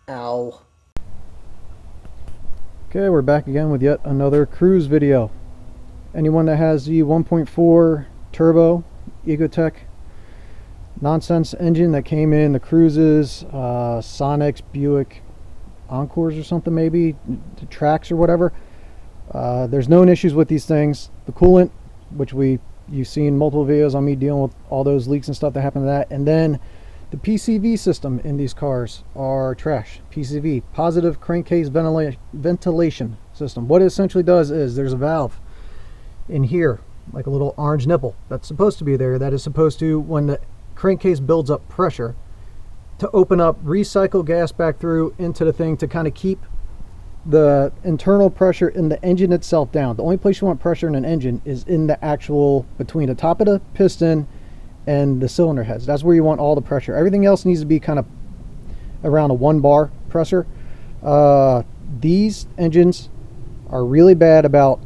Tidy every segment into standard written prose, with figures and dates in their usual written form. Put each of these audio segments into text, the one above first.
Ow. Okay, we're back again with yet another Cruze video. Anyone that has the 1.4 turbo Ecotec nonsense engine that came in the Cruzes, Sonics, Buick Encores or something, maybe the Trax or whatever, there's known issues with these things. The coolant, which you've seen multiple videos on me dealing with all those leaks and stuff that happen to that, and then the PCV system in these cars are trash. PCV, positive crankcase ventilation system. What it essentially does is there's a valve in here, like a little orange nipple that's supposed to be there, that is supposed to, when the crankcase builds up pressure, to open up, recycle gas back through into the thing to kind of keep the internal pressure in the engine itself down. The only place you want pressure in an engine is in the actual, between the top of the piston and the cylinder heads. That's where you want all the pressure. Everything else needs to be kind of around a 1 bar pressure. These engines are really bad about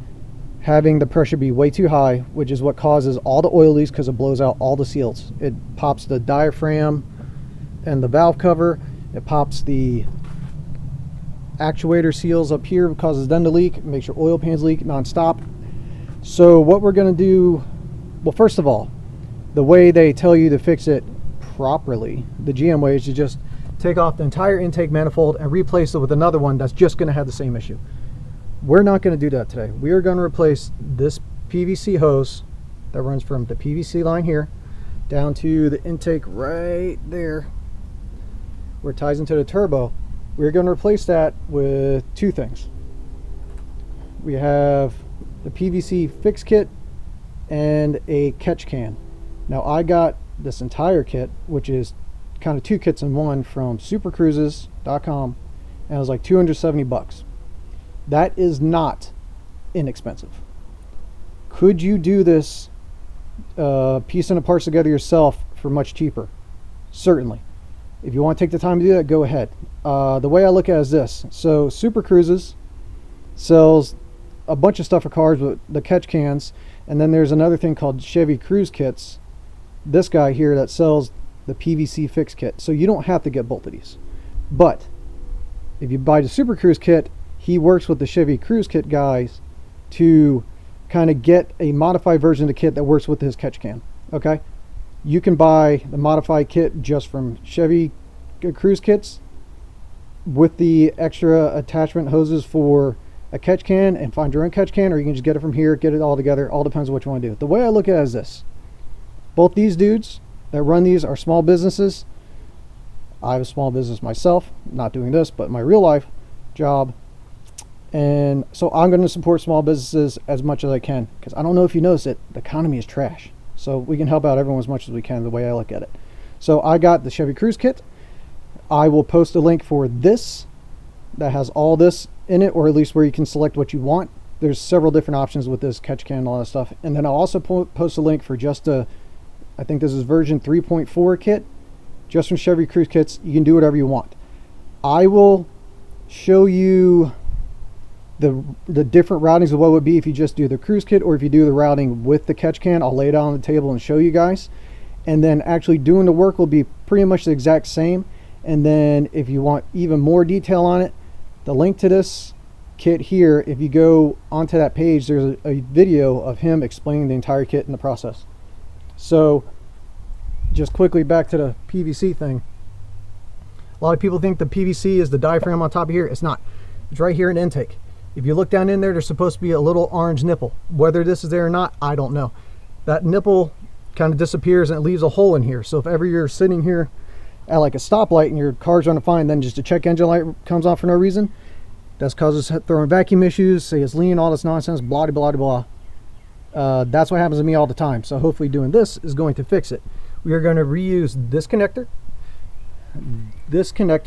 having the pressure be way too high, which is what causes all the oil leaks, because it blows out all the seals. It pops the diaphragm and the valve cover. It pops the actuator seals up here, causes them to leak, makes your oil pans leak non-stop. So what we're going to do, well, first of all, the way they tell you to fix it properly, the GM way, is to just take off the entire intake manifold and replace it with another one that's just going to have the same issue. We're not going to do that today. We are going to replace this PVC hose that runs from the PVC line here down to the intake right there where it ties into the turbo. We're going to replace that with two things. We have the PVC fix kit and a catch can. Now, I got this entire kit, which is kind of 2 kits in one, from SuperCruzes.com, and it was like 270 bucks. That is not inexpensive. Could you do this piecing the parts together yourself for much cheaper? Certainly. If you want to take the time to do that, go ahead. The way I look at it is this. So SuperCruzes sells a bunch of stuff for cars with the catch cans, and then there's another thing called Chevy CruzeKits, this guy here, that sells the PVC fix kit. So you don't have to get both of these. But if you buy the SuperCruze kit, he works with the Chevy CruzeKit guys to kind of get a modified version of the kit that works with his catch can. Okay? You can buy the modified kit just from Chevy CruzeKits with the extra attachment hoses for a catch can and find your own catch can, or you can just get it from here, get it all together. All depends on what you want to do. The way I look at it is this. Both these dudes that run these are small businesses. I have a small business myself, not doing this, but my real life job. And so I'm going to support small businesses as much as I can, because I don't know if you notice it, the economy is trash. So we can help out everyone as much as we can, the way I look at it. So I got the Chevy Cruze kit. I will post a link for this that has all this in it, or at least where you can select what you want. There's several different options with this catch can and all that stuff. And then I'll also post a link for just I think this is version 3.4 kit, just from Chevy Cruze Kits. You can do whatever you want. I will show you the different routings of what it would be if you just do the Cruze kit, or if you do the routing with the catch can. I'll lay it out on the table and show you guys. And then actually doing the work will be pretty much the exact same. And then if you want even more detail on it, the link to this kit here, if you go onto that page, there's a video of him explaining the entire kit and the process. So just quickly back to the PVC thing. A lot of people think the PVC is the diaphragm on top of here. It's not. It's right here in intake. If you look down in there, there's supposed to be a little orange nipple. Whether this is there or not, I don't know. That nipple kind of disappears and it leaves a hole in here. So if ever you're sitting here at like a stoplight and your car's trying to find, then just a check engine light comes on for no reason, that's causes throwing vacuum issues, say it's lean, all this nonsense, blah, blah, blah, blah. That's what happens to me all the time. So hopefully doing this is going to fix it. We are going to reuse this connector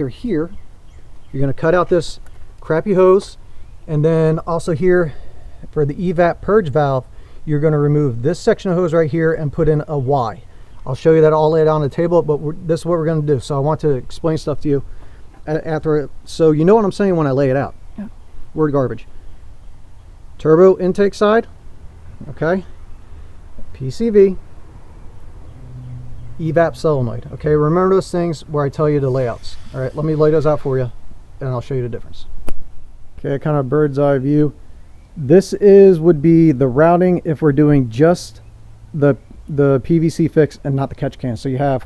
here. You're going to cut out this crappy hose, and then also here for the evap purge valve, you're going to remove this section of hose right here and put in a Y. I'll show you that all laid out on the table, but this is what we're going to do. So I want to explain stuff to you after, so you know what I'm saying when I lay it out. Yeah. Word garbage. Turbo intake side, okay, PCV, evap solenoid. Okay, remember those things where I tell you the layouts. All right, let me lay those out for you. and I'll show you the difference. Okay, kind of bird's eye view. This would be the routing if we're doing just the PVC fix and not the catch can. So you have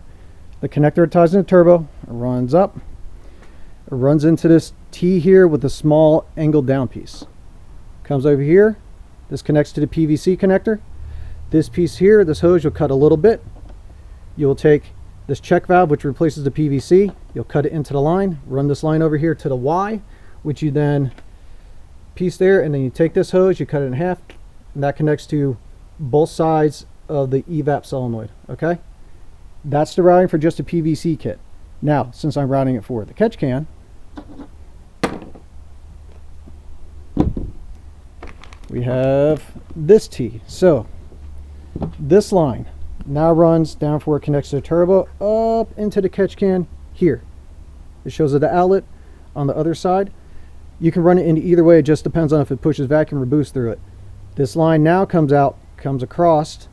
the connector that ties into the turbo, it runs up, it runs into this T here with a small angled down piece. Comes over here, this connects to the PVC connector. This piece here, this hose, you'll cut a little bit. You'll take this check valve, which replaces the PVC, you'll cut it into the line, run this line over here to the Y, which you then piece there, and then you take this hose, you cut it in half, and that connects to both sides of the evap solenoid. Okay, that's the routing for just a PVC kit. Now, since I'm routing it for the catch can, we have this T. So this line now runs down for it connects to the turbo up into the catch can here. It shows it the outlet on the other side. You can run it in either way, it just depends on if it pushes vacuum or boost through it. This line now comes across,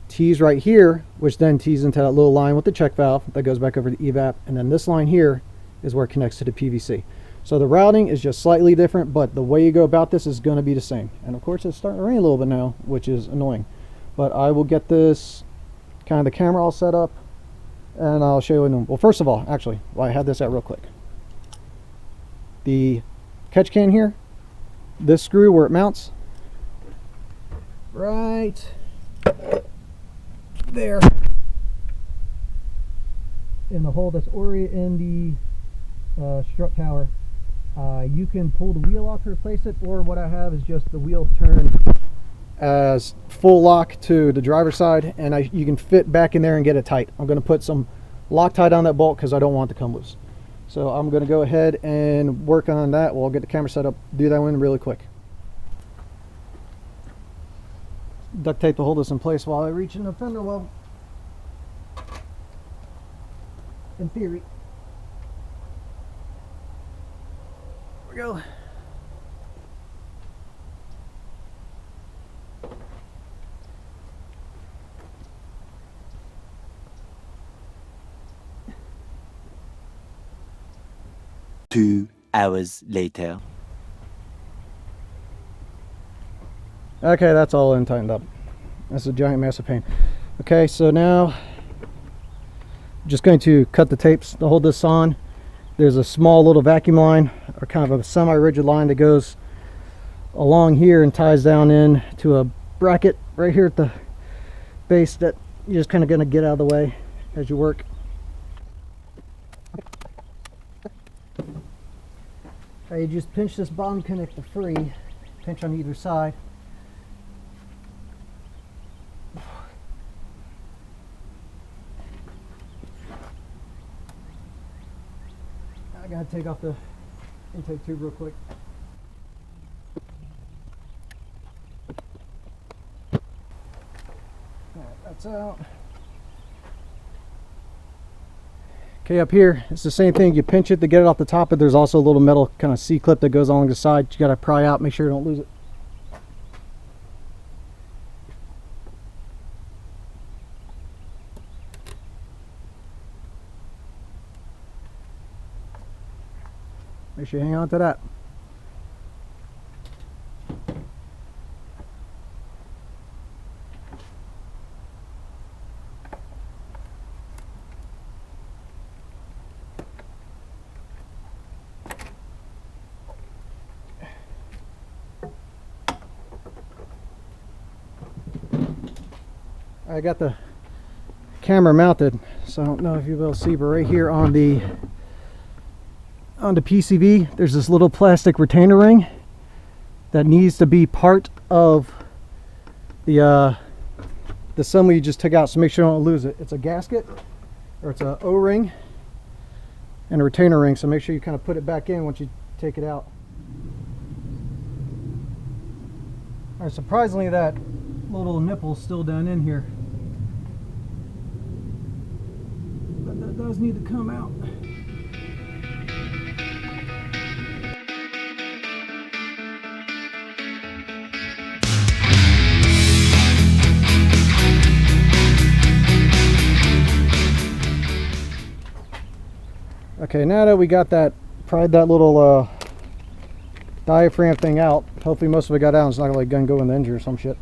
tees right here, which then tees into that little line with the check valve that goes back over to evap, and then this line here is where it connects to the PVC. So the routing is just slightly different, but the way you go about this is going to be the same. And of course it's starting to rain a little bit now, which is annoying. But I will get this kind of the camera all set up and I'll show you. Well, first of all, actually, while I have this out real quick, the catch can here, this screw where it mounts, right there in the hole that's already in the strut tower. You can pull the wheel off to replace it, or what I have is just the wheel turned as full lock to the driver's side, and you can fit back in there and get it tight. I'm going to put some Loctite on that bolt because I don't want it to come loose. So I'm going to go ahead and work on that. We'll get the camera set up, do that one really quick. Duct tape to hold this in place while I reach in the fender well. In theory. Here we go. Two hours later. Okay, that's all in tightened up. That's a giant massive pain. Okay, so now I'm just going to cut the tapes to hold this on. There's a small little vacuum line, or kind of a semi-rigid line that goes along here and ties down in to a bracket right here at the base that you're just kind of going to get out of the way as you work. You just pinch this bottom connector free, pinch on either side. I gotta take off the intake tube real quick. Alright, that's out. Okay, up here, it's the same thing. You pinch it to get it off the top, but there's also a little metal kind of C-clip that goes along the side. You gotta pry out, make sure you don't lose it. Make sure you hang on to that. I got the camera mounted, so I don't know if you'll be able to see, but right here on the PCV, there's this little plastic retainer ring that needs to be part of the assembly you just took out, so make sure you don't lose it. It's a gasket, or it's a O-ring and a retainer ring, so make sure you kind of put it back in once you take it out. All right, surprisingly, that little nipple's still down in here, but that does need to come out. Okay, now that we got that, pried that little diaphragm thing out, hopefully most of it got out. It's not gonna like gun go in the engine or some shit.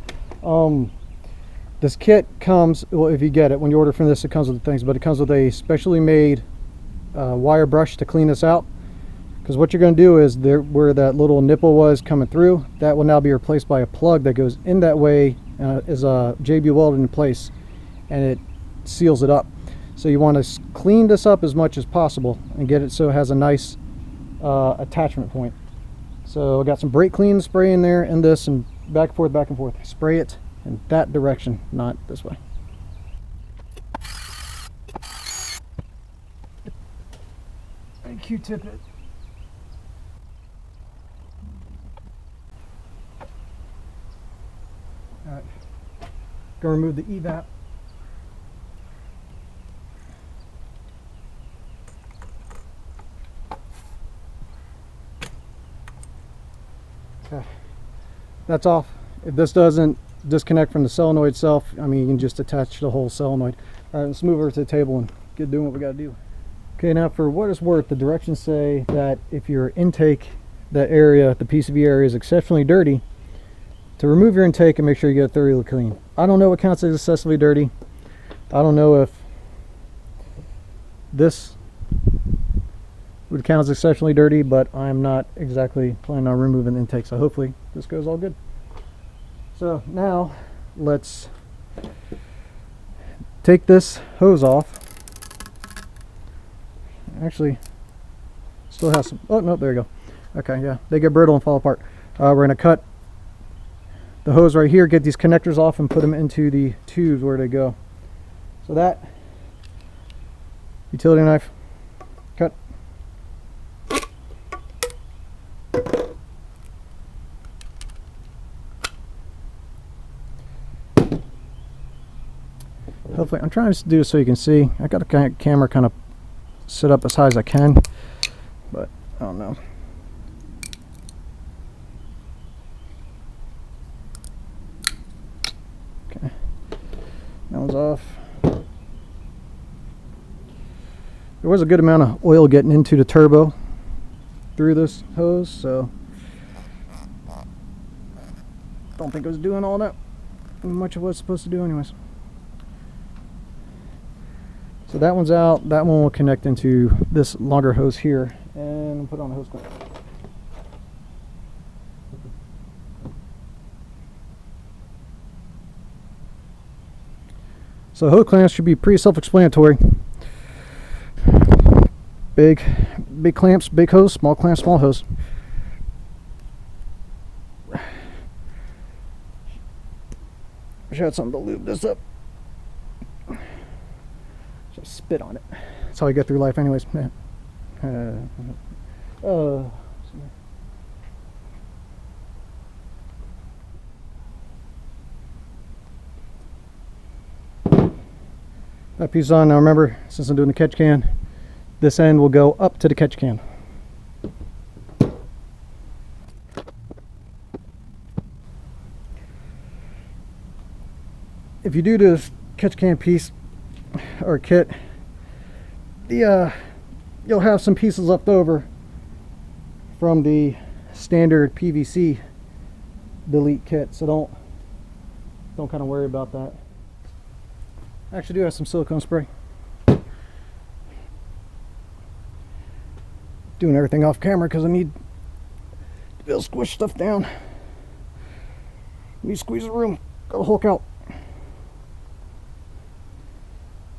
This kit comes, well, if you get it, when you order from this, it comes with the things, but it comes with a specially made wire brush to clean this out. Because what you're going to do is, there where that little nipple was coming through, that will now be replaced by a plug that goes in that way, is JB welded in place, and it seals it up. So you want to clean this up as much as possible and get it so it has a nice attachment point. So I got some brake clean spray in there and this, and back and forth, back and forth. Spray it in that direction, not this way. And Q-tip it. Alright, gonna remove the evap. Okay, that's off. If this doesn't disconnect from the solenoid itself, I mean, you can just attach the whole solenoid. Alright, let's move over to the table and get doing what we gotta do. Okay, now for what it's worth, the directions say that if your intake, that area, the PCV area, is exceptionally dirty, to remove your intake and make sure you get it thoroughly clean. I don't know what counts as excessively dirty. I don't know if this would count as exceptionally dirty, but I'm not exactly planning on removing the intake, so hopefully this goes all good. So now let's take this hose off. Actually, still has some, oh no, there you go. Okay, yeah, they get brittle and fall apart. We're going to cut the hose right here, get these connectors off and put them into the tubes where they go. So that, utility knife, cut. Hopefully, I'm trying to do this so you can see. I got the camera kind of set up as high as I can, but I don't know. Okay, that one's off. There was a good amount of oil getting into the turbo through this hose, so don't think it was doing all that much of what it's supposed to do anyways. So that one's out. That one will connect into this longer hose here, and we'll put on the hose clamp. So hose clamps should be pretty self-explanatory. Big clamps, big hose. Small clamps, small hose. Wish I had something to lube this up. Just spit on it. That's how I get through life anyways. That piece on. Now remember, since I'm doing the catch can, this end will go up to the catch can. If you do this catch can piece or kit, you'll have some pieces left over from the standard PVC delete kit, so don't kind of worry about that. I actually do have some silicone spray. Doing everything off camera because I need to be able to squish stuff down. Need to squeeze the room. Gotta Hulk out.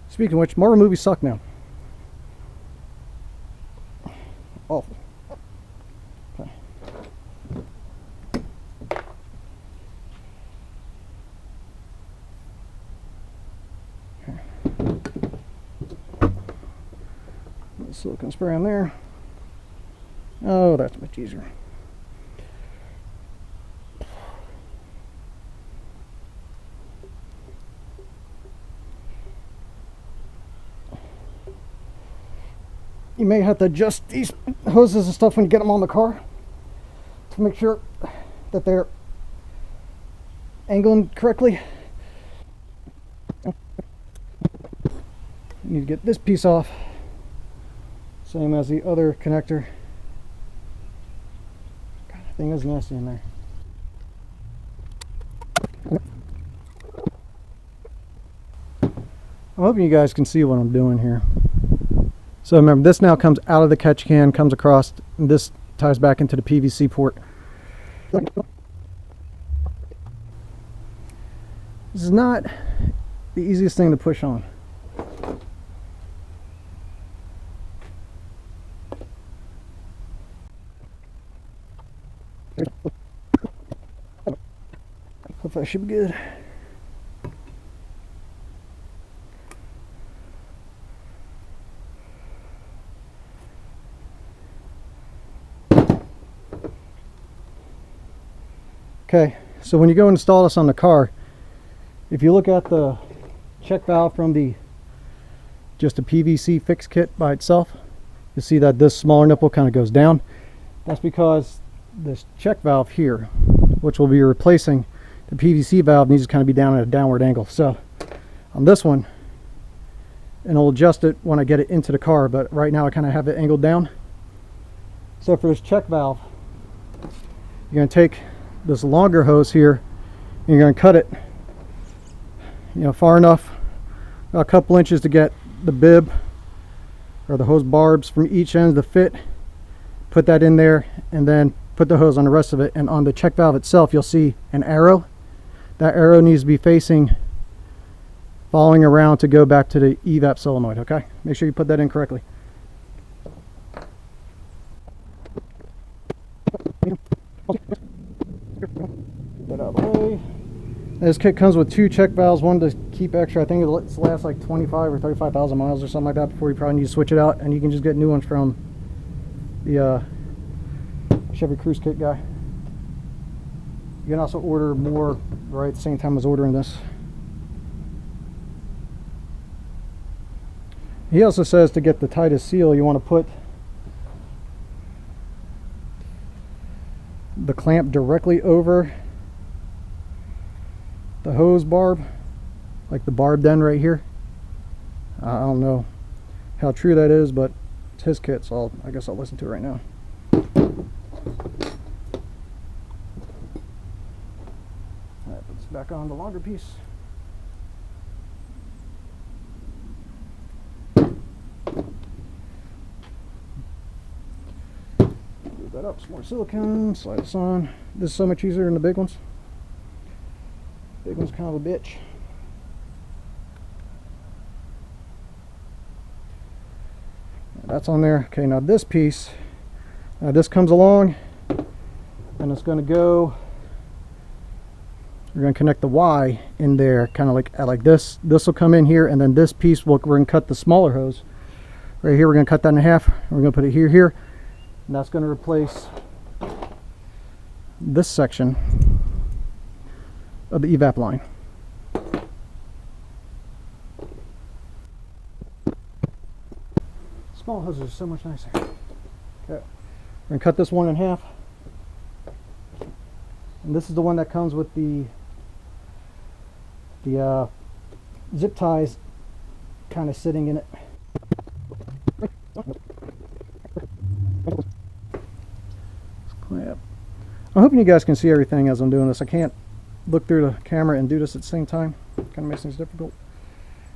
Speaking of which, Marvel movies suck now. Awful. Okay. Silicone spray on there. Oh, that's much easier. You may have to adjust these hoses and stuff when you get them on the car to make sure that they're angling correctly. You need to get this piece off Same as the other connector. God, that thing is nasty in there. I'm hoping you guys can see what I'm doing here. So remember, this now comes out of the catch can, comes across, and this ties back into the PVC port. This is not the easiest thing to push on. Hope that should be good. Okay, so when you go install this on the car, if you look at the check valve from just a PVC fix kit by itself, you see that this smaller nipple kind of goes down. That's because this check valve here, which will be replacing the PVC valve, needs to kind of be down at a downward angle. So on this one, and I'll adjust it when I get it into the car, but right now I kind of have it angled down. So for this check valve, you're going to take this longer hose here and you're going to cut it, far enough, about a couple inches to get the bib or the hose barbs from each end to fit. Put that in there and then put the hose on the rest of it. And on the check valve itself, you'll see an arrow. That arrow needs to be following around to go back to the evap solenoid. Okay, make sure you put that in correctly. That out of the way. This kit comes with 2 check valves, one to keep extra. I think it lasts like 25 or 35,000 miles or something like that before you probably need to switch it out. And you can just get new ones from the Chevy Cruze kit guy. You can also order more right at the same time as ordering this. He also says to get the tightest seal, you want to put the clamp directly over the hose barb, like the barbed end right here. I don't know how true that is, but it's his kit, so I guess I'll listen to it right now. Alright, put this back on the longer piece. Move that up, some more silicone, slide this on. This is so much easier than the big ones. Big one's kind of a bitch. That's on there. Okay, now this piece, this comes along and it's going to go, we're going to connect the Y in there, kind of like this. This will come in here, and then this piece, we're going to cut the smaller hose. Right here, we're going to cut that in half. We're going to put it here, and that's going to replace this section of the evap line. Small hoses are so much nicer. Okay, we're going to cut this one in half. And this is the one that comes with the zip ties kind of sitting in it. Clamp. I'm hoping you guys can see everything as I'm doing this. I can't look through the camera and do this at the same time. Kind of makes things difficult.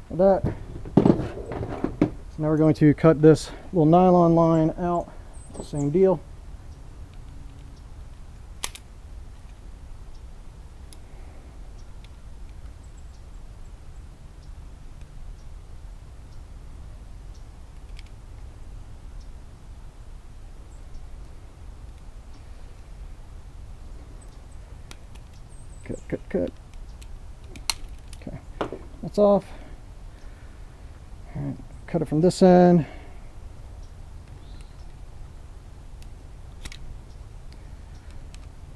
Like that. So now we're going to cut this little nylon line out. Same deal. Cut. Okay, that's off. All right, cut it from this end.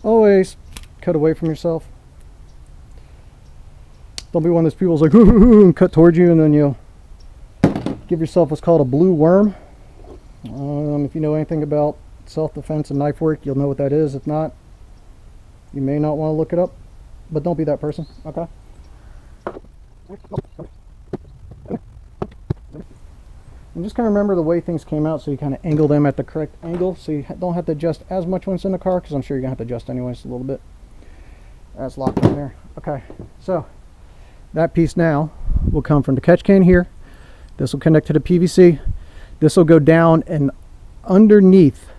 Always cut away from yourself. Don't be one of those people who's like, and cut towards you, and then you'll give yourself what's called a blue worm. If you know anything about self-defense and knife work, you'll know what that is. If not, you may not want to look it up. But don't be that person, okay? And And just kind of remember the way things came out, so you kind of angle them at the correct angle, so you don't have to adjust as much once in the car, because I'm sure you're going to have to adjust anyways a little bit. That's locked in there. Okay, so that piece now will come from the catch can here. This will connect to the PVC. This will go down and underneath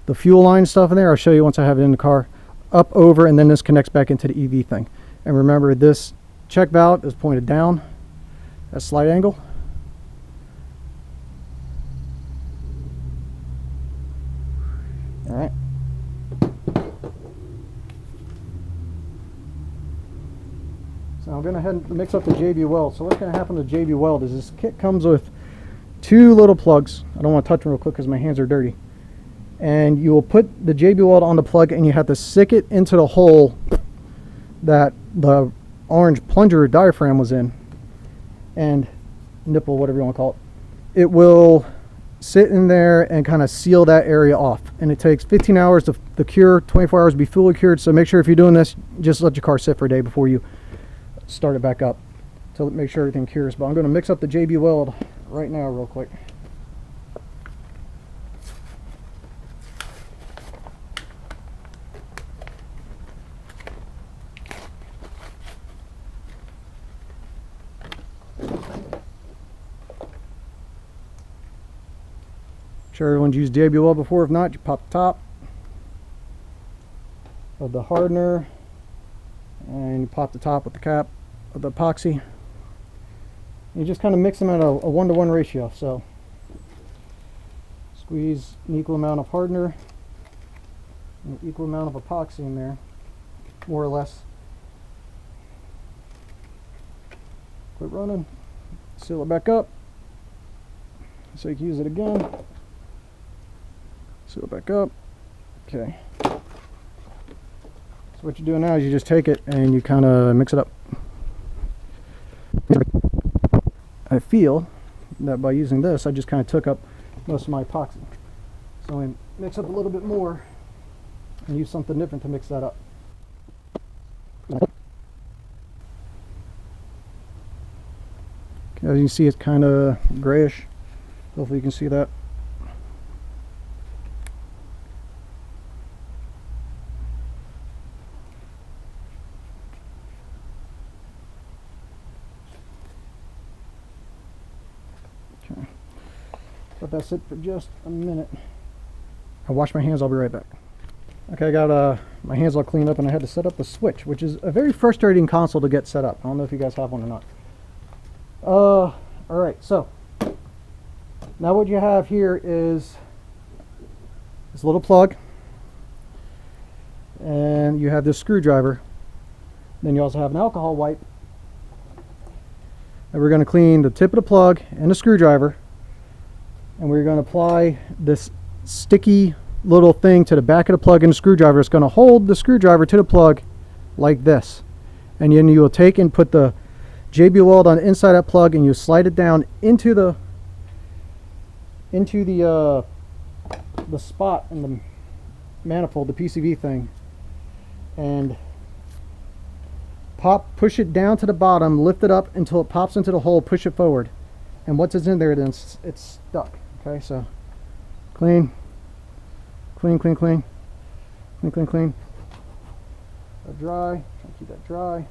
the fuel line stuff in there. I'll show you once I have it in the car. Up, over, and then this connects back into the EV thing. And remember, this check valve is pointed down at slight angle. All right. So I'm going to head and mix up the JB weld. So what's going to happen to the JB weld is this kit comes with 2 little plugs. I don't want to touch them real quick because my hands are dirty. And you will put the JB weld on the plug, and you have to stick it into the hole that the orange plunger diaphragm was in, and nipple, whatever you want to call it. It will sit in there and kind of seal that area off, and it takes 15 hours to cure, 24 hours to be fully cured. So make sure if you're doing this, just let your car sit for a day before you start it back up to make sure everything cures. But I'm going to mix up the JB weld right now real quick. Sure everyone's used JB weld before. If not, you pop the top of the hardener and you pop the top with the cap of the epoxy. You just kind of mix them at a 1-to-1 ratio. So squeeze an equal amount of hardener and an equal amount of epoxy in there, more or less. Quit running, seal it back up so you can use it again. Seal it back up. Okay. So what you're doing now is you just take it and you kind of mix it up. I feel that by using this, I just kind of took up most of my epoxy. So I mix up a little bit more and use something different to mix that up. Okay, as you can see, it's kind of grayish. Hopefully you can see that. Let that sit for just a minute. I'll wash my hands, I'll be right back. Okay, I got my hands all cleaned up and I had to set up the switch, which is a very frustrating console to get set up. I don't know if you guys have one or not. Alright, so now what you have here is this little plug, and you have this screwdriver. Then you also have an alcohol wipe, and we're going to clean the tip of the plug and the screwdriver. And we're going to apply this sticky little thing to the back of the plug and the screwdriver. It's going to hold the screwdriver to the plug like this. And then you will take and put the JB weld on the inside of that plug, and you slide it down into the spot in the manifold, the PCV thing, and push it down to the bottom, lift it up until it pops into the hole, push it forward. And once it's in there, then it's stuck. Okay, so clean, clean, clean, clean, clean, clean, clean. Let it dry. Try to keep that dry.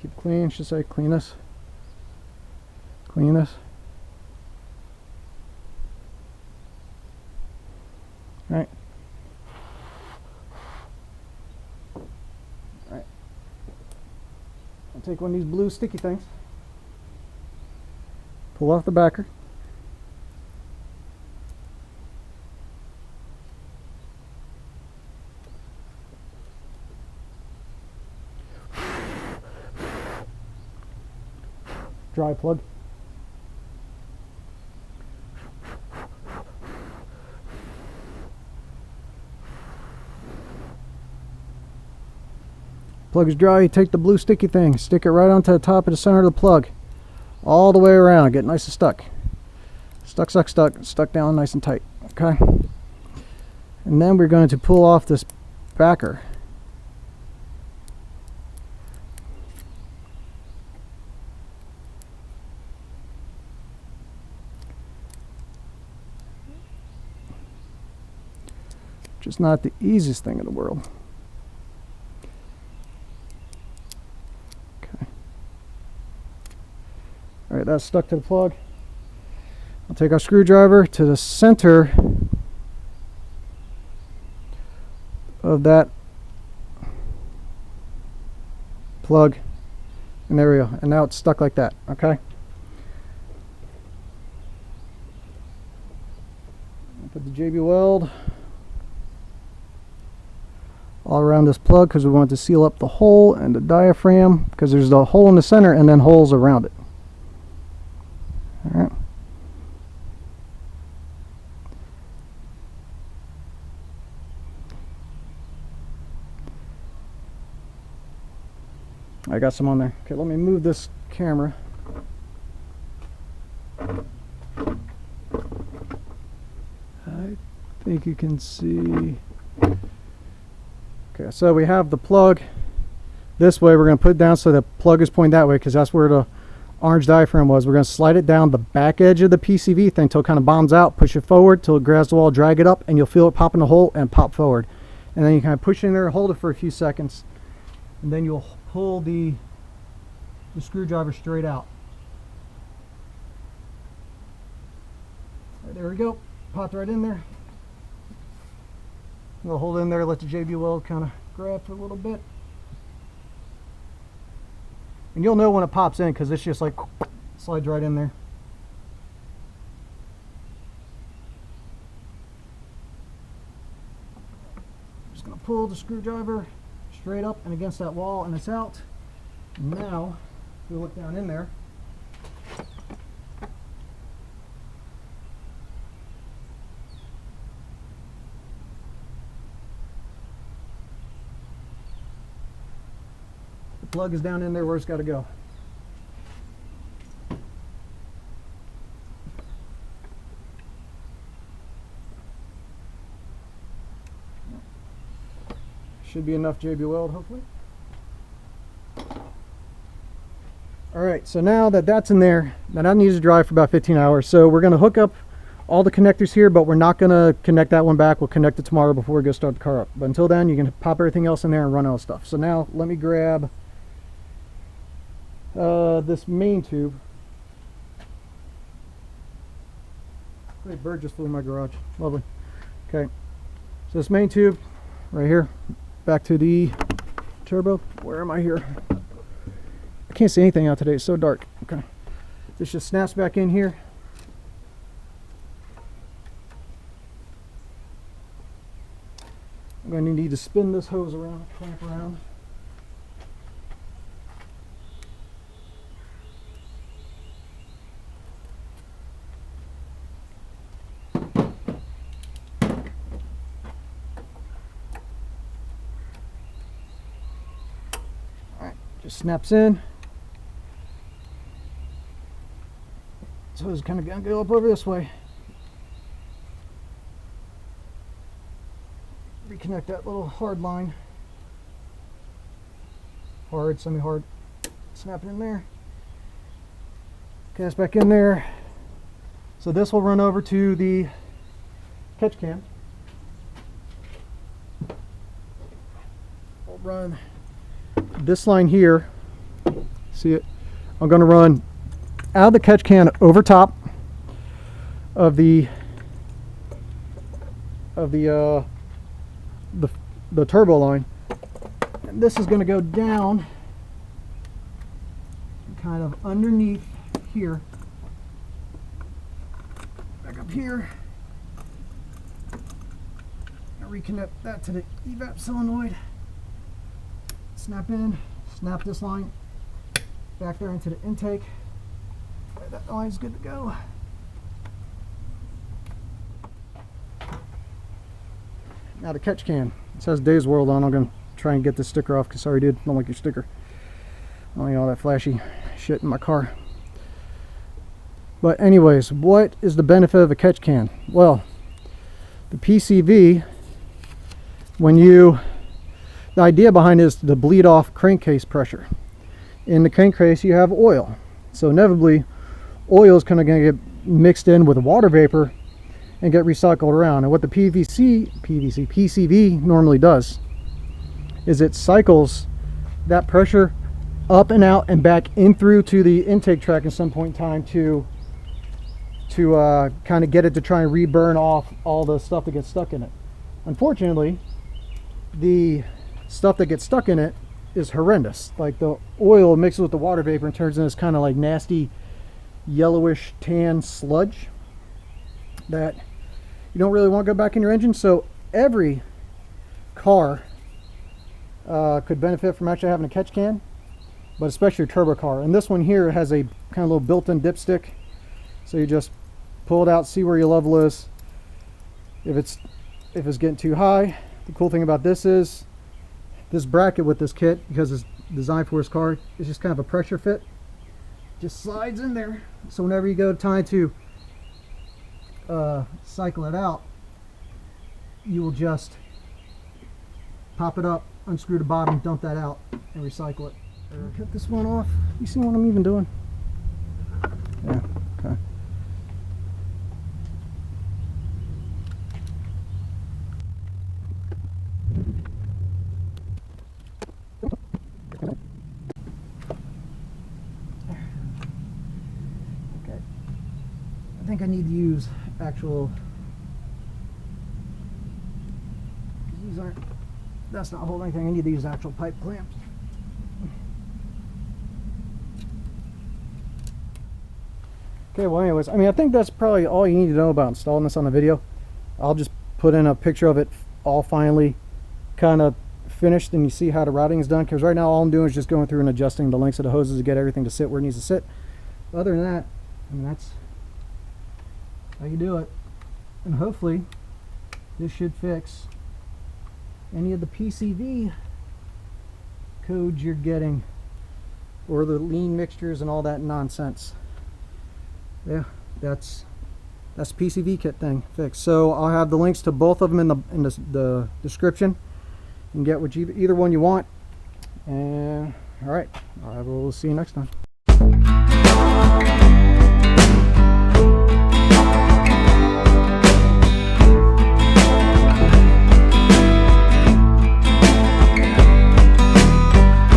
Keep it clean. Should say clean this. Clean this. All right. All right. I'll take one of these blue sticky things. Pull off the backer. Dry plug. Plug is dry, you take the blue sticky thing, stick it right onto the top of the center of the plug. All the way around, get nice and stuck. Stuck, stuck, stuck, stuck down nice and tight. Okay. And then we're going to pull off this backer. Just not the easiest thing in the world. Okay. All right, that's stuck to the plug. I'll take our screwdriver to the center of that plug, and there we go. And now it's stuck like that. Okay. I'll put the JB Weld all around this plug because we want to seal up the hole and the diaphragm, because there's the hole in the center and then holes around it. All right. I got some on there. Okay, let me move this camera. I think you can see. Okay, so we have the plug this way. We're going to put it down so the plug is pointing that way because that's where the orange diaphragm was. We're going to slide it down the back edge of the PCV thing until it kind of bombs out. Push it forward till it grabs the wall, drag it up, and you'll feel it pop in the hole and pop forward. And then you kind of push in there, hold it for a few seconds, and then you'll pull the screwdriver straight out. Right, there we go. Popped right in there. We'll hold it in there, let the JB Weld kind of grab for a little bit. And you'll know when it pops in because it's just like slides right in there. Just going to pull the screwdriver straight up and against that wall, and it's out. Now we look down in there. The plug is down in there where it's got to go. Should be enough JB Weld, hopefully. Alright, so now that that's in there, now that needs to dry for about 15 hours. So we're going to hook up all the connectors here, but we're not going to connect that one back. We'll connect it tomorrow before we go start the car up. But until then, you can pop everything else in there and run out of stuff. So now let me grab this main tube. Great bird just flew in my garage. Lovely. Okay, so this main tube right here, back to the turbo. Where am I here? I can't see anything out today. It's so dark. Okay, this just snaps back in here. I'm going to need to spin this hose around, clamp around. Just snaps in. So it's kind of gonna go up over this way. Reconnect that little hard line. Hard, semi-hard. Snap it in there. Cast back in there. So this will run over to the catch can. We'll run this line here. See it? I'm going to run out of the catch can over top of the turbo line, and this is going to go down kind of underneath here, back up here. I'll reconnect that to the evap solenoid. Snap in, snap this line back there into the intake. That line's good to go. Now the catch can. It says Days World on. I'm going to try and get this sticker off because sorry dude, don't like your sticker. I don't need all that flashy shit in my car. But anyways, what is the benefit of a catch can? Well, the PCV, the idea behind it is to bleed off crankcase pressure. In the crankcase you have oil, so inevitably oil is kind of going to get mixed in with water vapor, and get recycled around. And what the PCV normally does is it cycles that pressure up and out and back in through to the intake track at some point in time to kind of get it to try and reburn off all the stuff that gets stuck in it. Unfortunately, the stuff that gets stuck in it is horrendous. Like the oil mixes with the water vapor and turns into this kind of like nasty yellowish tan sludge that you don't really want to go back in your engine. So every car could benefit from actually having a catch can, but especially your turbo car. And this one here has a kind of little built-in dipstick, so you just pull it out, see where your level is. If it's getting too high, the cool thing about this is this bracket with this kit, because it's designed for this car, is just kind of a pressure fit. Just slides in there, so whenever you go time to cycle it out, you will just pop it up, unscrew the bottom, dump that out, and recycle it. Cut this one off. You see what I'm even doing? Yeah, okay. Okay. I think I need to use actual, these aren't, that's not holding anything. I need to use actual pipe clamps. Okay, well anyways, I mean, I think that's probably all you need to know about installing this on a video. I'll just put in a picture of it all finally kind of finished, and you see how the routing is done, because right now all I'm doing is just going through and adjusting the lengths of the hoses to get everything to sit where it needs to sit. Other than that, I mean, that's how you do it. And hopefully this should fix any of the PCV codes you're getting, or the lean mixtures and all that nonsense. Yeah, that's PCV kit thing fixed. So I'll have the links to both of them in the description. You can get either one you want. And all right, I will see you next time.